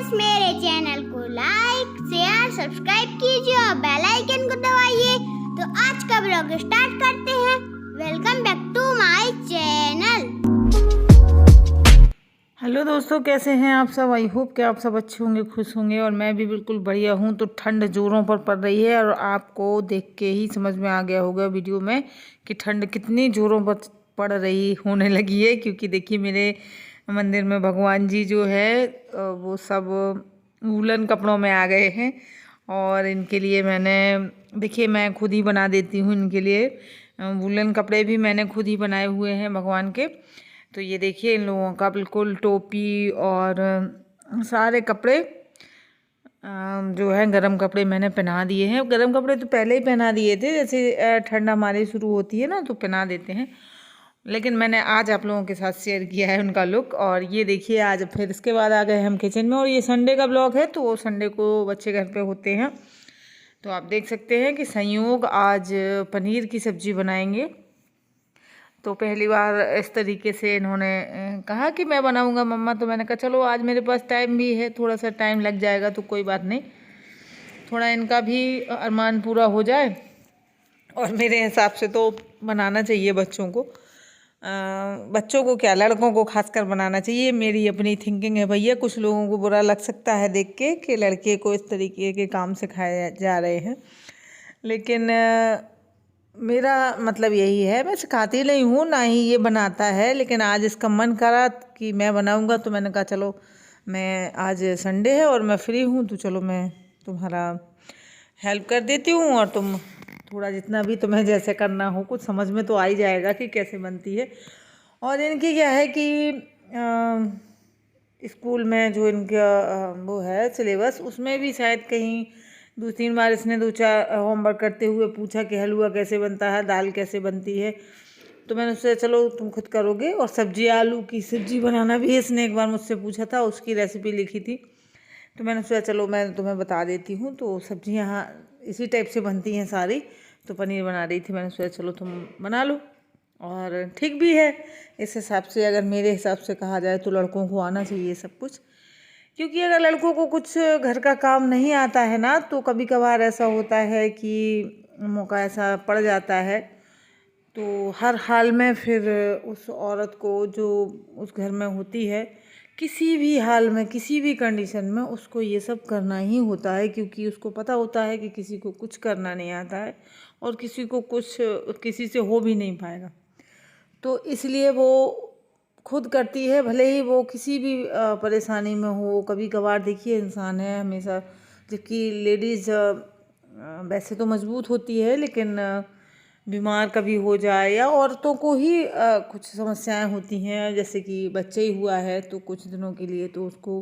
Guys, मेरे channel को like share subscribe कीजिए और बेल आइकन को दबाइए। तो आज का ब्लॉग स्टार्ट करते हैं। Welcome back to my channel. Hello दोस्तों, कैसे हैं आप सब। आई होप कि आप सब अच्छे होंगे, खुश होंगे और मैं भी बिल्कुल बढ़िया हूं। तो ठंड ज़ोरों पर पड़ रही है और आपको देख के ही समझ में आ गया होगा वीडियो में कि ठंड कितनी ज़ोरों पर पड़ रही होने लगी है। क्योंकि देखिए मेरे मंदिर में भगवान जी जो है वो सब वूलन कपड़ों में आ गए हैं और इनके लिए मैंने देखिए मैं खुद ही बना देती हूँ। इनके लिए वूलन कपड़े भी मैंने खुद ही बनाए हुए हैं भगवान के। तो ये देखिए इन लोगों का बिल्कुल टोपी और सारे कपड़े जो है गरम कपड़े मैंने पहना दिए हैं। गरम कपड़े तो पहले ही पहना दिए थे, जैसे ठंड हमारी शुरू होती है ना तो पहना देते हैं, लेकिन मैंने आज आप लोगों के साथ शेयर किया है उनका लुक। और ये देखिए आज फिर इसके बाद आ गए हम किचन में। और ये संडे का ब्लॉग है तो संडे को बच्चे घर पे होते हैं। तो आप देख सकते हैं कि संयोग आज पनीर की सब्ज़ी बनाएंगे। तो पहली बार इस तरीके से इन्होंने कहा कि मैं बनाऊंगा मम्मा। तो मैंने कहा चलो आज मेरे पास टाइम भी है, थोड़ा सा टाइम लग जाएगा तो कोई बात नहीं, थोड़ा इनका भी अरमान पूरा हो जाए। और मेरे हिसाब से तो बनाना चाहिए बच्चों को। बच्चों को क्या, लड़कों को खासकर बनाना चाहिए। मेरी अपनी थिंकिंग है भैया। कुछ लोगों को बुरा लग सकता है देख के कि लड़के को इस तरीके के काम सिखाए जा रहे हैं, लेकिन मेरा मतलब यही है। मैं सिखाती नहीं हूँ, ना ही ये बनाता है, लेकिन आज इसका मन करा कि मैं बनाऊँगा तो मैंने कहा चलो मैं आज संडे है और मैं फ्री हूँ तो चलो मैं तुम्हारा हेल्प कर देती हूँ और तुम थोड़ा जितना भी तुम्हें जैसे करना हो, कुछ समझ में तो आ ही जाएगा कि कैसे बनती है। और इनकी क्या है कि स्कूल में जो इनका वो है सिलेबस, उसमें भी शायद कहीं 2-3 बार इसने 2-4 होमवर्क करते हुए पूछा कि हलवा कैसे बनता है, दाल कैसे बनती है। तो मैंने उससे चलो तुम खुद करोगे। और सब्जी, आलू की सब्जी बनाना भी इसने एक बार मुझसे पूछा था, उसकी रेसिपी लिखी थी। तो मैंने सोचा चलो मैं तुम्हें बता देती हूँ। तो सब्जियाँ यहाँ इसी टाइप से बनती हैं सारी। तो पनीर बना रही थी, मैंने सोचा चलो तुम बना लो। और ठीक भी है इस हिसाब से। अगर मेरे हिसाब से कहा जाए तो लड़कों को आना चाहिए सब कुछ, क्योंकि अगर लड़कों को कुछ घर का काम नहीं आता है ना तो कभी कभार ऐसा होता है कि मौका ऐसा पड़ जाता है तो हर हाल में फिर उस औरत को जो उस घर में होती है, किसी भी हाल में किसी भी कंडीशन में उसको ये सब करना ही होता है। क्योंकि उसको पता होता है कि किसी को कुछ करना नहीं आता है और किसी को कुछ किसी से हो भी नहीं पाएगा। तो इसलिए वो खुद करती है, भले ही वो किसी भी परेशानी में हो। कभी कभार देखिए इंसान है हमेशा, जबकि लेडीज़ वैसे तो मजबूत होती है, लेकिन बीमार कभी हो जाए या औरतों को ही कुछ समस्याएं होती हैं, जैसे कि बच्चे ही हुआ है तो कुछ दिनों के लिए तो उसको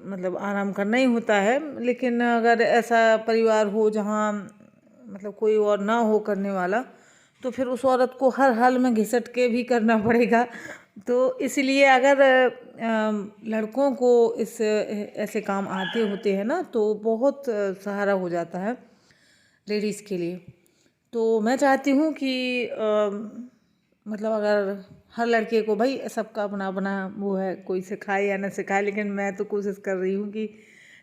मतलब आराम करना ही होता है। लेकिन अगर ऐसा परिवार हो जहाँ मतलब कोई और ना हो करने वाला, तो फिर उस औरत को हर हाल में घिसट के भी करना पड़ेगा। तो इसलिए अगर लड़कों को इस ऐसे काम आते होते हैं ना तो बहुत सहारा हो जाता है लेडीज़ के लिए। तो मैं चाहती हूँ कि मतलब अगर हर लड़के को, भाई सबका अपना अपना वो है, कोई सिखाए या ना सिखाए, लेकिन मैं तो कोशिश कर रही हूँ कि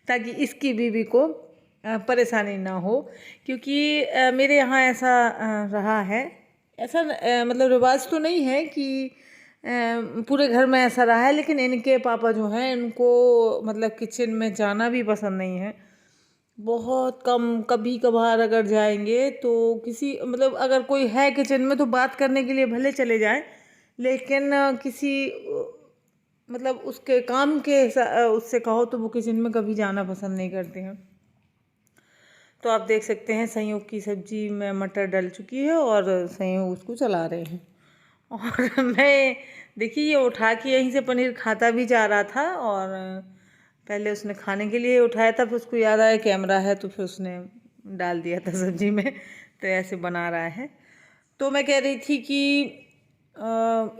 ताकि इसकी बीवी को परेशानी ना हो। क्योंकि मेरे यहाँ ऐसा रहा है, ऐसा मतलब रिवाज तो नहीं है कि पूरे घर में ऐसा रहा है, लेकिन इनके पापा जो हैं इनको मतलब किचन में जाना भी पसंद नहीं है। बहुत कम, कभी कभार अगर जाएंगे तो किसी मतलब अगर कोई है किचन में तो बात करने के लिए भले चले जाएं, लेकिन किसी मतलब उसके काम के उससे कहो तो वो किचन में कभी जाना पसंद नहीं करते हैं। तो आप देख सकते हैं संयोग की सब्जी में मटर डल चुकी है और संयोग उसको चला रहे हैं। और मैं देखिए ये उठा के यहीं से पनीर खाता भी जा रहा था और पहले उसने खाने के लिए उठाया था, फिर उसको याद आया कैमरा है तो फिर उसने डाल दिया था सब्जी में। तो ऐसे बना रहा है। तो मैं कह रही थी कि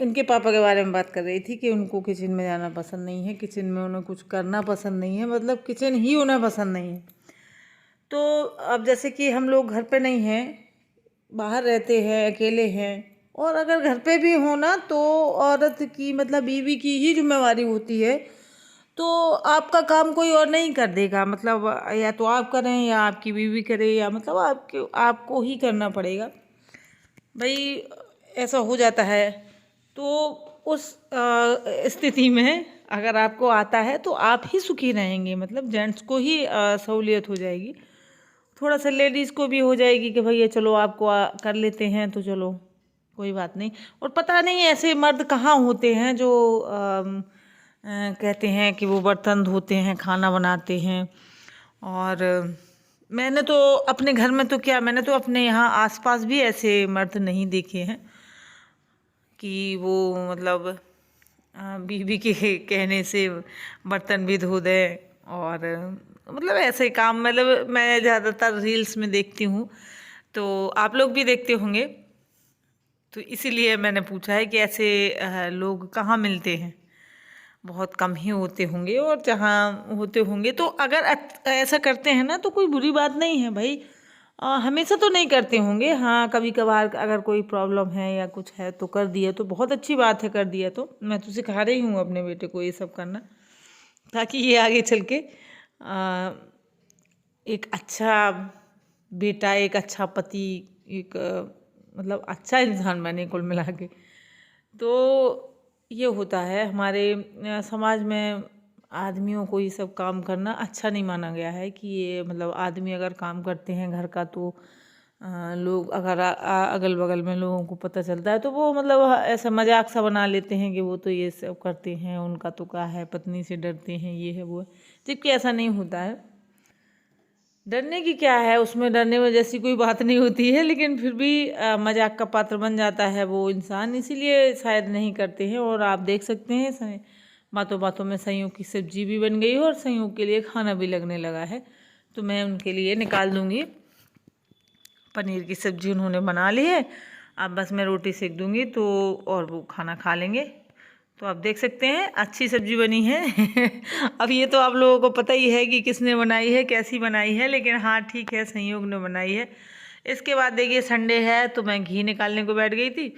इनके पापा के बारे में बात कर रही थी कि उनको किचन में जाना पसंद नहीं है, किचन में उन्हें कुछ करना पसंद नहीं है, मतलब किचन ही उन्हें पसंद नहीं है। तो अब जैसे कि हम लोग घर पे नहीं हैं, बाहर रहते हैं, अकेले हैं, और अगर घर पे भी हो ना तो औरत की मतलब बीवी की ही जिम्मेवारी होती है तो आपका काम कोई और नहीं कर देगा, मतलब या तो आप करें या आपकी बीवी करे, या मतलब आपको ही करना पड़ेगा भाई, ऐसा हो जाता है। तो उस स्थिति में अगर आपको आता है तो आप ही सुखी रहेंगे, मतलब जेंट्स को ही सहूलियत हो जाएगी, थोड़ा सा लेडीज़ को भी हो जाएगी कि भैया चलो आपको कर लेते हैं तो चलो कोई बात नहीं। और पता नहीं ऐसे मर्द कहाँ होते हैं जो कहते हैं कि वो बर्तन धोते हैं, खाना बनाते हैं। और मैंने तो अपने घर में तो क्या, मैंने तो अपने यहाँ आसपास भी ऐसे मर्द नहीं देखे हैं कि वो मतलब बीवी के कहने से बर्तन भी धो दे। और मतलब ऐसे काम, मतलब मैं ज़्यादातर रील्स में देखती हूँ, तो आप लोग भी देखते होंगे, तो इसीलिए मैंने पूछा है कि ऐसे लोग कहाँ मिलते हैं। बहुत कम ही होते होंगे, और जहाँ होते होंगे तो अगर ऐसा करते हैं ना तो कोई बुरी बात नहीं है भाई। हमेशा तो नहीं करते होंगे, हाँ कभी कभार अगर कोई प्रॉब्लम है या कुछ है तो कर दिया तो बहुत अच्छी बात है, कर दिया तो मैं तो सिखा रही हूँ अपने बेटे को ये सब करना, ताकि ये आगे चल के एक अच्छा बेटा, एक अच्छा पति, एक मतलब अच्छा इंसान बने कुल मिला के। तो ये होता है हमारे समाज में, आदमियों को ये सब काम करना अच्छा नहीं माना गया है कि ये मतलब आदमी अगर काम करते हैं घर का तो लोग अगर अगल बगल में लोगों को पता चलता है तो वो मतलब ऐसा मजाक सा बना लेते हैं कि वो तो ये सब करते हैं, उनका तो क्या है, पत्नी से डरते हैं, ये है वो है, जबकि ऐसा नहीं होता है। डरने की क्या है, उसमें डरने में जैसी कोई बात नहीं होती है, लेकिन फिर भी मजाक का पात्र बन जाता है वो इंसान, इसीलिए शायद नहीं करते हैं। और आप देख सकते हैं बातों बातों में सइयों की सब्जी भी बन गई और सइयों के लिए खाना भी लगने लगा है, तो मैं उनके लिए निकाल दूँगी। पनीर की सब्जी उन्होंने बना ली है, अब बस मैं रोटी सेक दूँगी तो और वो खाना खा लेंगे। तो आप देख सकते हैं अच्छी सब्जी बनी है अब ये तो आप लोगों को पता ही है कि किसने बनाई है, कैसी बनाई है, लेकिन हाँ ठीक है, संयोग ने बनाई है। इसके बाद देखिए संडे है तो मैं घी निकालने को बैठ गई थी,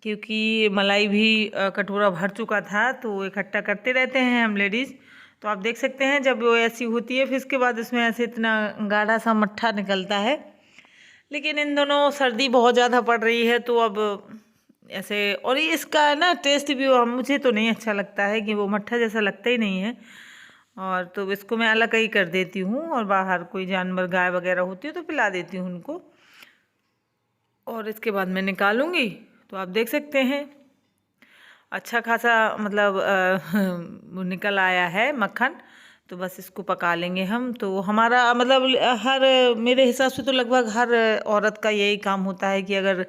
क्योंकि मलाई भी कटोरा भर चुका था, तो इकट्ठा करते रहते हैं हम लेडीज़। तो आप देख सकते हैं जब वो ऐसी होती है फिर इसके बाद इसमें ऐसे इतना गाढ़ा सा मट्ठा निकलता है। लेकिन इन दोनों सर्दी बहुत ज़्यादा पड़ रही है तो अब ऐसे, और ये इसका ना टेस्ट भी मुझे तो नहीं अच्छा लगता है कि वो मट्ठा जैसा लगता ही नहीं है, और तो इसको मैं अलग ही कर देती हूँ, और बाहर कोई जानवर गाय वगैरह होती है तो पिला देती हूँ उनको, और इसके बाद मैं निकालूंगी। तो आप देख सकते हैं अच्छा खासा मतलब निकल आया है मक्खन, तो बस इसको पका लेंगे हम। तो हमारा मतलब मेरे हिसाब से तो लगभग हर औरत का यही काम होता है कि अगर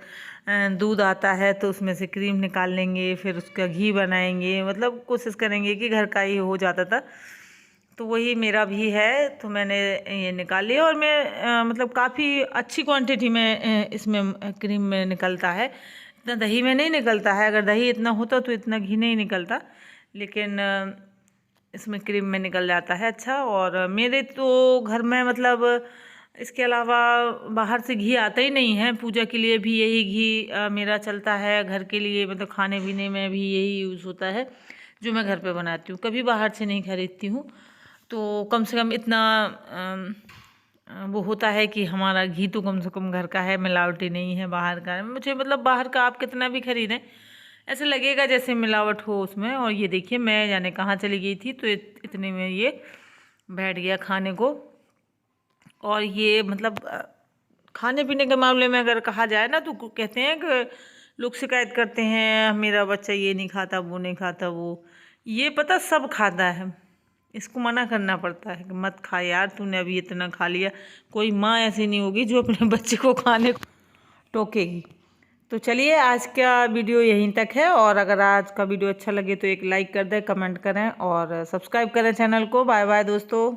दूध आता है तो उसमें से क्रीम निकाल लेंगे, फिर उसका घी बनाएंगे, मतलब कोशिश करेंगे कि घर का ही हो जाता था। तो वही मेरा भी है, तो मैंने ये निकाल लिया, और मैं मतलब काफ़ी अच्छी क्वांटिटी में इसमें क्रीम में निकलता है, इतना दही में नहीं निकलता है। अगर दही इतना होता तो इतना घी नहीं निकलता, लेकिन इसमें क्रीम में निकल जाता है अच्छा। और मेरे तो घर में मतलब इसके अलावा बाहर से घी आता ही नहीं है, पूजा के लिए भी यही घी मेरा चलता है, घर के लिए मतलब खाने पीने में भी यही यूज़ होता है जो मैं घर पे बनाती हूँ, कभी बाहर से नहीं खरीदती हूँ। तो कम से कम इतना वो होता है कि हमारा घी तो कम से कम घर का है, मिलावटी नहीं है बाहर का। मुझे मतलब बाहर का आप कितना भी खरीदें ऐसे लगेगा जैसे मिलावट हो उसमें। और ये देखिए मैं जाने कहाँ चली गई थी, तो इतने में ये बैठ गया खाने को। और ये मतलब खाने पीने के मामले में अगर कहा जाए ना तो कहते हैं कि लोग शिकायत करते हैं मेरा बच्चा ये नहीं खाता, वो नहीं खाता, वो ये पता सब खाता है, इसको मना करना पड़ता है कि मत खा यार, तूने अभी इतना खा लिया। कोई माँ ऐसी नहीं होगी जो अपने बच्चे को खाने को टोकेगी। तो चलिए आज का वीडियो यहीं तक है, और अगर आज का वीडियो अच्छा लगे तो एक लाइक कर दें, कमेंट करें और सब्सक्राइब करें चैनल को। बाय बाय दोस्तों।